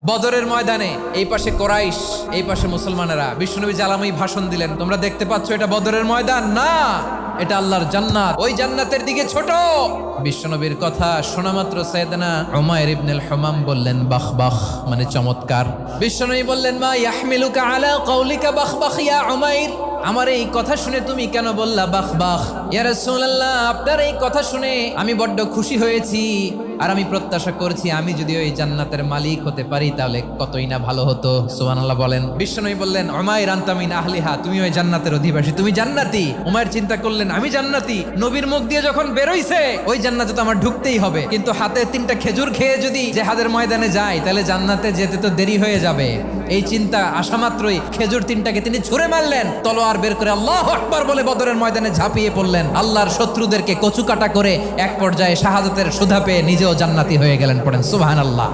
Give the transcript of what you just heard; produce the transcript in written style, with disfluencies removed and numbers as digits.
বদরের ময়দানে এই পাশে কোরাইশ, এই পাশে মুসলমানেরা। বিশ্বনবী জালাময়ী ভাষণ দিলেন, তোমরা দেখতে পাচ্ছ এটা বদরের ময়দান না, এটা আল্লাহর জান্নাত, ওই জান্নাতের দিকে ছোট। বিশ্বনবীর কথা শোনা মাত্র সাইয়েদনা উমাইর ইবনুল হুমাম বললেন বাখ বাখ, মানে চমৎকার। বিশ্বনবী বললেন মা ইয়াহমিলুকা আলা কওলিকা বাখ বাখ ইয়া উমাইর, আমার এই কথা শুনে তুমি কেন বললা বাখ বাখ? ইয়া রাসূলুল্লাহ, আপনার এই কথা শুনে আমি বড্ড খুশি হয়েছি, আর আমি প্রত্যাশা করছি আমি যদি ওই জান্নাতের মালিক হতে পারি তাহলে কতই না ভালো হতো। সুবহানাল্লাহ বলেন। বিশ্বনবী বললেন উমাইর আনতা মিন আহলিহা, তুমি ওই জান্নাতের অধিবাসী, তুমি জান্নাতি। উমাইর চিন্তা করলেন আমি জান্নাতি, নবীর মুখ দিয়ে যখন বেরোইছে ওই জান্নাতে তো আমার ঢুকতেই হবে, কিন্তু হাতে 3টা খেজুর খেয়ে যদি জেহাদের ময়দানে যাই তাহলে জান্নাতে যেতে তো দেরি হয়ে যাবে। এই চিন্তা আসা মাত্রই খেজুর 3টাকে তিনি ছুঁড়ে মারলেন, তলোয়ার বের করে আল্লাহু আকবার বলে বদরের ময়দানে ঝাঁপিয়ে পড়লেন। আল্লাহর শত্রুদেরকে কচুকাটা করে এক পর্যায়ে শাহাদাতের সুধা পেয়ে নিজেও জান্নাতি হয়ে গেলেন। পড়েন সুবহানাল্লাহ।